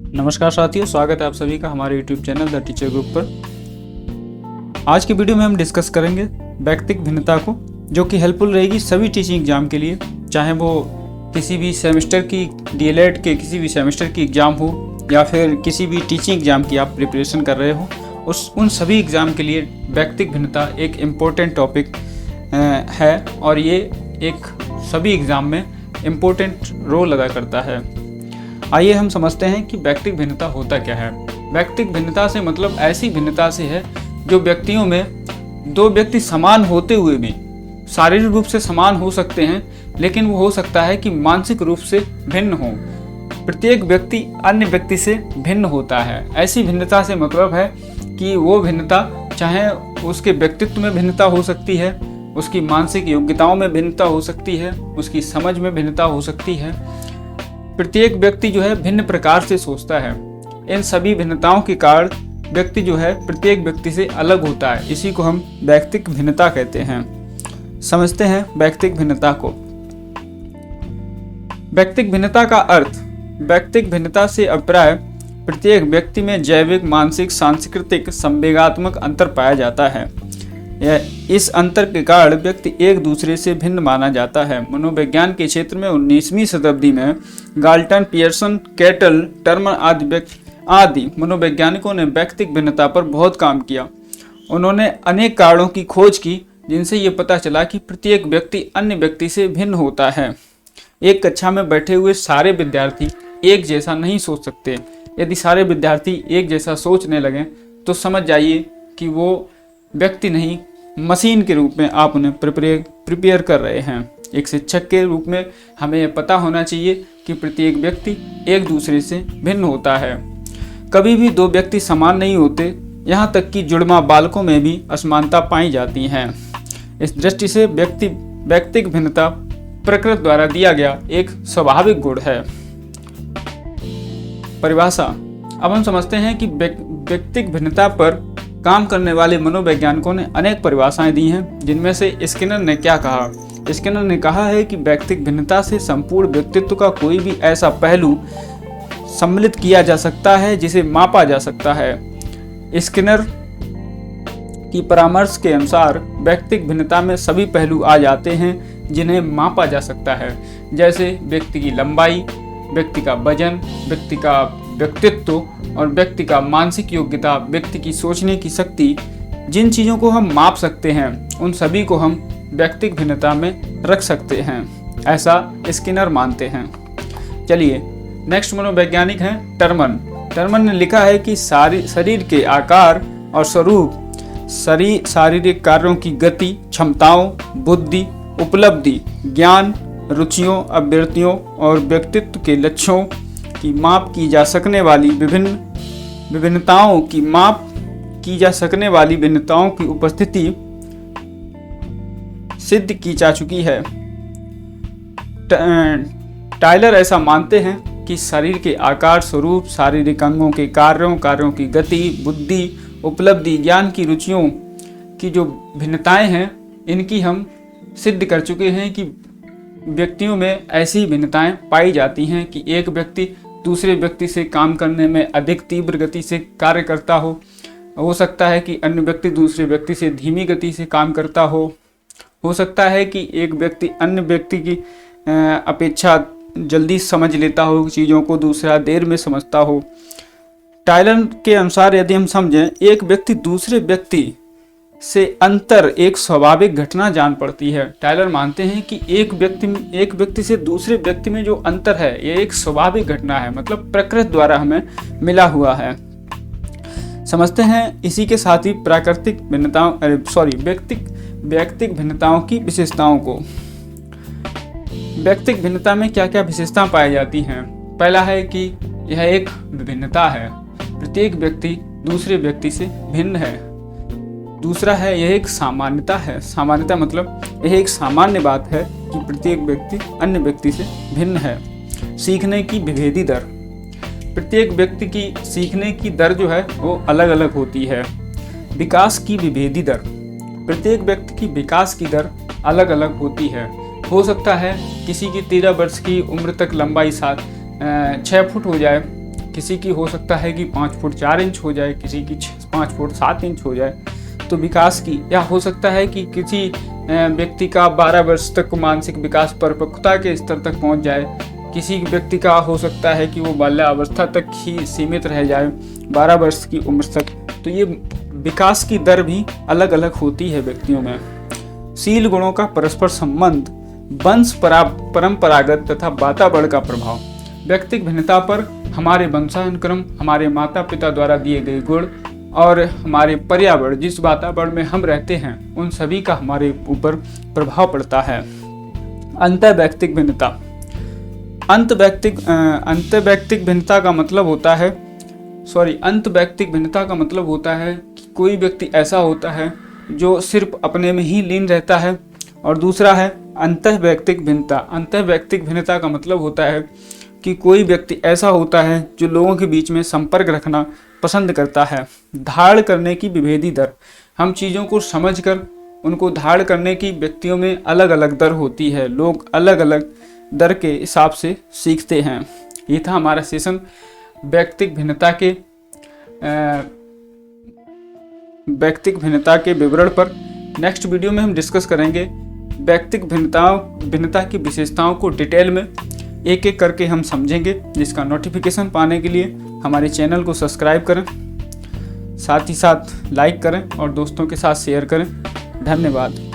नमस्कार साथियों, स्वागत है आप सभी का हमारे YouTube channel the teacher group पर। आज की वीडियो में हम डिस्कस करेंगे व्यक्तिक भिन्नता को, जो कि हेल्पफुल रहेगी सभी टीचिंग एग्जाम के लिए, चाहे वो किसी भी सेमेस्टर की DLED के किसी भी सेमेस्टर की एग्ज़ाम हो या फिर किसी भी टीचिंग एग्ज़ाम की आप प्रिपरेशन कर रहे हो। उन सभी एग्ज़ाम के लिए व्यक्तिक भिन्नता एक इम्पोर्टेंट टॉपिक है और ये एक सभी एग्ज़ाम में इम्पोर्टेंट रोल अदा करता है। आइए हम समझते हैं कि व्यक्तिक भिन्नता होता क्या है। व्यक्तिक भिन्नता से मतलब ऐसी भिन्नता से है जो व्यक्तियों में दो व्यक्ति समान होते हुए भी शारीरिक रूप से समान हो सकते हैं, लेकिन वो हो सकता है कि मानसिक रूप से भिन्न हो। प्रत्येक व्यक्ति अन्य व्यक्ति से भिन्न होता है। ऐसी भिन्नता से मतलब है कि वो भिन्नता चाहे उसके व्यक्तित्व में भिन्नता हो सकती है, उसकी मानसिक योग्यताओं में भिन्नता हो सकती है, उसकी समझ में भिन्नता हो सकती है। प्रत्येक व्यक्ति जो है भिन्न प्रकार से सोचता है। इन सभी भिन्नताओं के कारण व्यक्ति जो है प्रत्येक व्यक्ति से अलग होता है। इसी को हम व्यक्तिक भिन्नता कहते हैं। समझते हैं व्यक्तिक भिन्नता को। व्यक्तिक भिन्नता का अर्थ, व्यक्तिक भिन्नता से अभिप्राय प्रत्येक व्यक्ति में जैविक, मानसिक, सांस्कृतिक, संवेगात्मक अंतर पाया जाता है। इस अंतर के कारण व्यक्ति एक दूसरे से भिन्न माना जाता है। मनोविज्ञान के क्षेत्र में 19वीं शताब्दी में गाल्टन, पियर्सन, कैटल, टर्मन आदि मनोवैज्ञानिकों ने व्यक्तिक भिन्नता पर बहुत काम किया। उन्होंने अनेक कारणों की खोज की जिनसे ये पता चला कि प्रत्येक व्यक्ति अन्य व्यक्ति से भिन्न होता है। एक कक्षा में बैठे हुए सारे विद्यार्थी एक जैसा नहीं सोच सकते। यदि सारे विद्यार्थी एक जैसा सोचने लगें तो समझ जाइए कि वो व्यक्ति नहीं, मशीन के रूप में आप उन्हें प्रिपेयर कर रहे हैं। एक शिक्षक के रूप में हमें यह पता होना चाहिए कि प्रत्येक व्यक्ति एक दूसरे से भिन्न होता है। कभी भी दो व्यक्ति समान नहीं होते, यहाँ तक कि जुड़वा बालकों में भी असमानता पाई जाती हैं। इस दृष्टि से व्यक्तिक भिन्नता प्रकृति द्वारा दिया गया एक स्वाभाविक गुण है। परिभाषा। अब हम समझते हैं कि व्यक्तिक भिन्नता पर काम करने वाले मनोवैज्ञानिकों ने अनेक परिभाषाएं दी हैं, जिनमें से स्किनर ने क्या कहा। स्किनर ने कहा है कि व्यक्तिक भिन्नता से संपूर्ण व्यक्तित्व का कोई भी ऐसा पहलू सम्मिलित किया जा सकता है जिसे मापा जा सकता है। स्किनर की परामर्श के अनुसार व्यक्तिक भिन्नता में सभी पहलू आ जाते हैं जिन्हें मापा जा सकता है, जैसे व्यक्ति की लंबाई, व्यक्ति का वजन, व्यक्ति का व्यक्तित्व और व्यक्ति का मानसिक योग्यता, व्यक्ति की सोचने की शक्ति। जिन चीज़ों को हम माप सकते हैं उन सभी को हम व्यक्तिक भिन्नता में रख सकते हैं, ऐसा स्किनर मानते हैं। चलिए नेक्स्ट मनोवैज्ञानिक हैं टर्मन। टर्मन ने लिखा है कि शरीर के आकार और स्वरूप शारीरिक कार्यों की गति, क्षमताओं, बुद्धि, उपलब्धि, ज्ञान, रुचियों, अभ्यर्थियों और व्यक्तित्व के लक्ष्यों की माप की जा सकने वाली भिन्नताओं की उपस्थिति सिद्ध की जा चुकी है। टायलर ऐसा मानते हैं कि शरीर के आकार, स्वरूप, शारीरिक अंगों के कार्यों की गति, बुद्धि, उपलब्धि, ज्ञान की रुचियों की जो भिन्नताएं हैं, इनकी हम सिद्ध कर चुके हैं कि व्यक्तियों में ऐसी भिन्नताएं पाई जाती हैं कि एक व्यक्ति दूसरे व्यक्ति से काम करने में अधिक तीव्र गति से कार्य करता हो सकता है कि अन्य व्यक्ति दूसरे व्यक्ति से धीमी गति से काम करता हो सकता है कि एक व्यक्ति अन्य व्यक्ति की अपेक्षा जल्दी समझ लेता हो चीज़ों को, दूसरा देर में समझता हो। टायलर के अनुसार यदि हम समझें, एक व्यक्ति दूसरे व्यक्ति से अंतर एक स्वाभाविक घटना जान पड़ती है। टायलर मानते हैं कि एक व्यक्ति से दूसरे व्यक्ति में जो अंतर है ये एक स्वाभाविक घटना है, मतलब प्रकृति द्वारा हमें मिला हुआ है। समझते हैं इसी के साथ ही व्यक्तिक भिन्नताओं की विशेषताओं को। व्यक्तिक भिन्नता में क्या क्या विशेषताएं पाई जाती हैं। पहला है कि यह एक विभिन्नता है, प्रत्येक व्यक्ति दूसरे व्यक्ति से भिन्न है। दूसरा है यह एक सामान्यता है। सामान्यता मतलब यह एक सामान्य बात है कि प्रत्येक व्यक्ति अन्य व्यक्ति से भिन्न है। सीखने की विभेदी दर, प्रत्येक व्यक्ति की सीखने की दर जो है वो अलग अलग होती है। विकास की विभेदी दर, प्रत्येक व्यक्ति की विकास की दर अलग अलग होती है। हो सकता है किसी की 13 वर्ष की उम्र तक लंबाई 6 फुट हो जाए, किसी की हो सकता है कि 5 फुट 4 इंच हो जाए, किसी की 5 फुट 7 इंच हो जाए। तो विकास की, या हो सकता है कि किसी व्यक्ति का 12 वर्ष तक मानसिक विकास परिपक्वता के स्तर तक पहुंच जाए, किसी व्यक्ति का हो सकता है कि वो बाल्यावस्था तक ही सीमित रह जाए 12 वर्ष की उम्र तक। तो ये विकास की दर भी अलग अलग होती है व्यक्तियों में। शील गुणों का परस्पर संबंध, वंश परंपरागत तथा वातावरण का प्रभाव। व्यक्तिगत भिन्नता पर हमारे वंशानुक्रम, हमारे माता पिता द्वारा दिए गए गुण और हमारे पर्यावरण, जिस वातावरण में हम रहते हैं, उन सभी का हमारे ऊपर प्रभाव पड़ता है। अंतर्वैयक्तिक भिन्नता। अंतर्वैयक्तिक भिन्नता का मतलब होता है कि कोई व्यक्ति ऐसा होता है जो सिर्फ अपने में ही लीन रहता है, और दूसरा है अंतर्वैयक्तिक भिन्नता। अंतर्वैयक्तिक भिन्नता का मतलब होता है कि कोई व्यक्ति ऐसा होता है जो लोगों के बीच में संपर्क रखना पसंद करता है। धारण करने की विभेदी दर। हम चीज़ों को समझकर उनको धारण करने की व्यक्तियों में अलग अलग दर होती है। लोग अलग अलग दर के हिसाब से सीखते हैं। ये था हमारा सेशन व्यक्तिगत भिन्नता के विवरण पर। नेक्स्ट वीडियो में हम डिस्कस करेंगे व्यक्तिगत भिन्नता की विशेषताओं को डिटेल में एक एक करके हम समझेंगे, जिसका नोटिफिकेशन पाने के लिए हमारे चैनल को सब्सक्राइब करें, साथ ही साथ लाइक करें और दोस्तों के साथ शेयर करें। धन्यवाद।